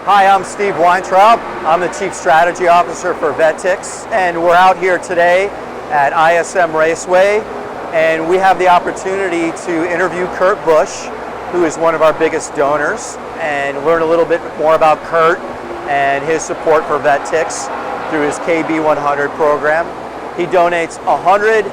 Hi, I'm Steve Weintraub. I'm the Chief Strategy Officer for Vet Tix, and we're out here today at ISM Raceway, and we have the opportunity to interview Kurt Busch, who is one of our biggest donors, and learn a little bit more about Kurt and his support for Vet Tix through his KB100 program. He donates 100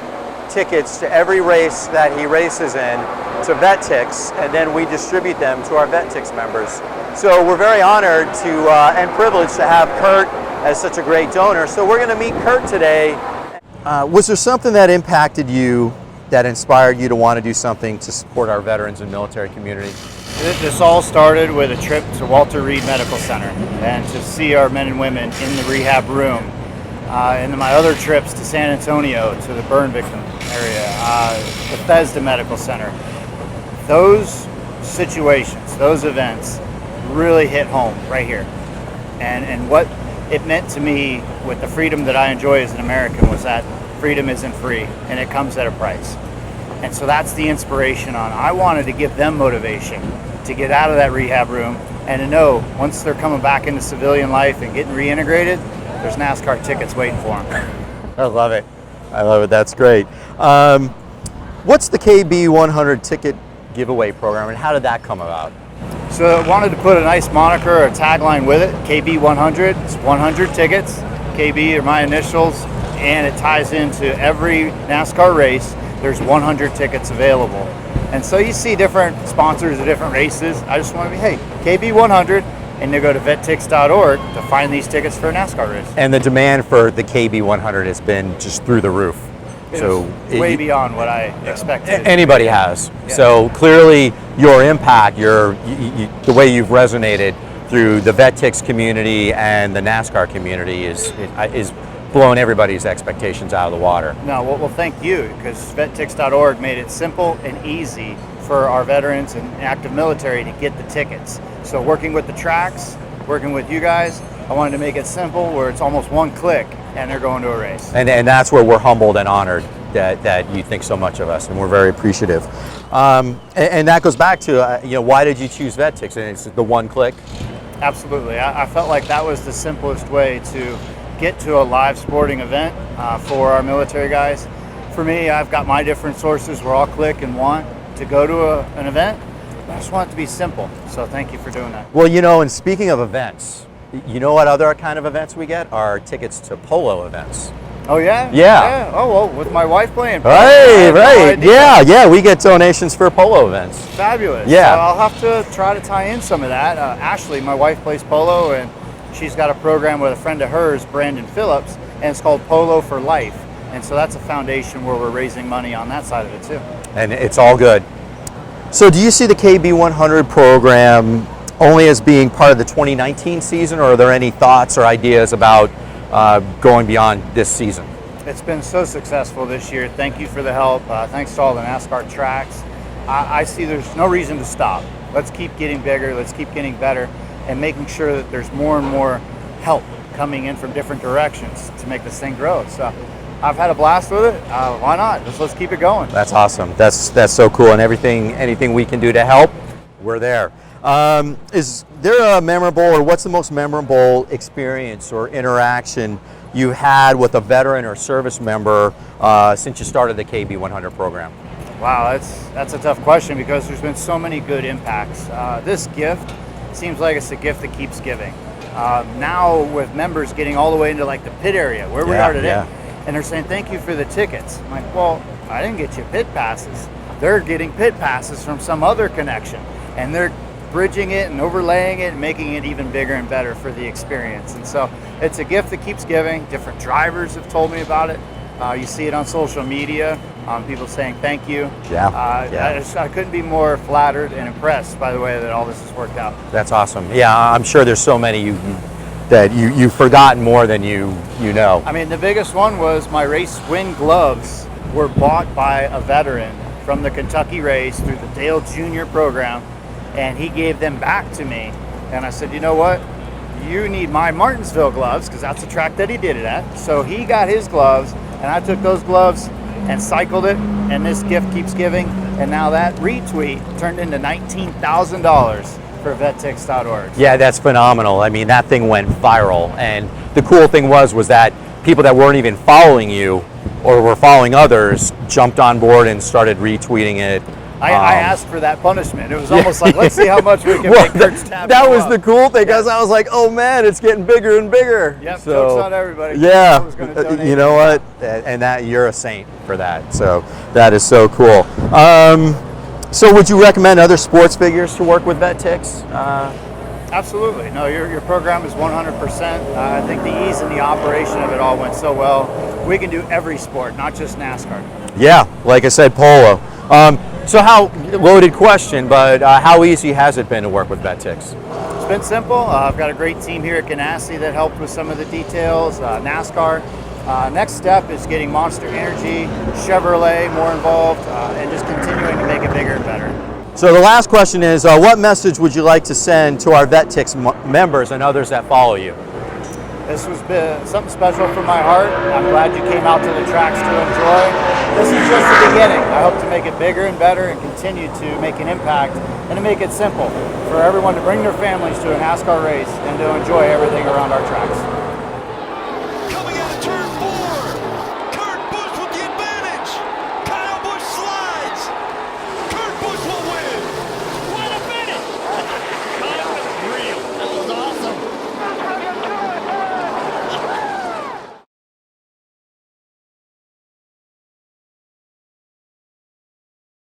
tickets to every race that he races in to Vet Tix, and then we distribute them to our Vet Tix members. So we're very honored to and privileged to have Kurt as such a great donor. So we're going to meet Kurt today. Was there something that impacted you, that inspired you to want to do something to support our veterans and military community? This all started with a trip to Walter Reed Medical Center and to see our men and women in the rehab room. And then my other trips to San Antonio, to the burn victim area, Bethesda Medical Center. Those situations, those events really hit home right here. And what it meant to me with the freedom that I enjoy as an American was that freedom isn't free and it comes at a price. And so that's the inspiration on. I wanted to give them motivation to get out of that rehab room and to know once they're coming back into civilian life and getting reintegrated, there's NASCAR tickets waiting for them. I love it. I love it. That's great. What's the KB100 ticket giveaway program and how did that come about? So I wanted to put a nice moniker or a tagline with it, KB100. It's 100 tickets. KB are my initials, and it ties into every NASCAR race. There's 100 tickets available. And so you see different sponsors of different races. I just want to be, hey, KB100, and they go to vettix.org to find these tickets for a NASCAR race. And the demand for the KB100 has been just through the roof. So way beyond what I expected. Anybody has. Yeah. So clearly your impact, the way you've resonated through the Vet Tix community and the NASCAR community is blowing everybody's expectations out of the water. No, well thank you, because vettix.org made it simple and easy for our veterans and active military to get the tickets. So working with the tracks, working with you guys, I wanted to make it simple where it's almost one click and they're going to a race. And that's where we're humbled and honored that you think so much of us, and we're very appreciative. And that goes back to, why did you choose Vet Tix? And it's the one click? Absolutely. I felt like that was the simplest way to get to a live sporting event for our military guys. For me, I've got my different sources where I'll click and want to go to an event. I just want it to be simple. So thank you for doing that. Well, and speaking of events, you know what other kind of events we get? Are tickets to polo events. Oh yeah? Yeah. Oh, well, with my wife playing polo. Right. No Yeah, we get donations for polo events. Fabulous. Yeah. So I'll have to try to tie in some of that. Ashley, my wife, plays polo, and she's got a program with a friend of hers, Brandon Phillips, and it's called Polo for Life. And so that's a foundation where we're raising money on that side of it too. And it's all good. So do you see the KB100 program only as being part of the 2019 season, or are there any thoughts or ideas about going beyond this season? It's been so successful this year. Thank you for the help. Thanks to all the NASCAR tracks. I see there's no reason to stop. Let's keep getting bigger. Let's keep getting better and making sure that there's more and more help coming in from different directions to make this thing grow. So I've had a blast with it. Why not? Let's keep it going. That's awesome. That's so cool. And anything we can do to help, we're there. Is there a memorable, or what's the most memorable experience or interaction you had with a veteran or service member since you started the KB100 program? Wow, that's a tough question because there's been so many good impacts. This gift seems like it's a gift that keeps giving. Now with members getting all the way into like the pit area where we are today, and they're saying thank you for the tickets. I'm like, well, I didn't get you pit passes. They're getting pit passes from some other connection, and they're bridging it and overlaying it and making it even bigger and better for the experience. And so it's a gift that keeps giving. Different drivers have told me about it. You see it on social media, people saying thank you. I couldn't be more flattered and impressed by the way that all this has worked out. That's awesome. Yeah, I'm sure there's so many that you've forgotten more than you know. I mean, the biggest one was my race win gloves were bought by a veteran from the Kentucky race through the Dale Jr. program, and he gave them back to me. And I said, you know what? You need my Martinsville gloves, because that's the track that he did it at. So he got his gloves, and I took those gloves and cycled it, and this gift keeps giving. And now that retweet turned into $19,000 for vettix.org. Yeah, that's phenomenal. I mean, that thing went viral, and the cool thing was that people that weren't even following you or were following others jumped on board and started retweeting it. I asked for that punishment. It was almost like, let's see how much we can make Kurt's tab. That was the cool thing, because I was like, oh man, it's getting bigger and bigger. Yep, so, joke's on everybody. Yeah, Donate. you know what? And that you're a saint for that. So that is so cool. So would you recommend other sports figures to work with Vet Tix? Absolutely. No, your program is 100%. I think the ease and the operation of it all went so well. We can do every sport, not just NASCAR. Yeah, like I said, polo. So how, loaded question, but how easy has it been to work with Vet Tix? It's been simple. I've got a great team here at Ganassi that helped with some of the details. NASCAR. Next step is getting Monster Energy, Chevrolet more involved, and just continuing to make it bigger and better. So the last question is, what message would you like to send to our Vet Tix members and others that follow you? This was something special from my heart. I'm glad you came out to the tracks to enjoy. This is just the beginning. I hope to make it bigger and better and continue to make an impact and to make it simple for everyone to bring their families to a NASCAR race and to enjoy everything around our tracks.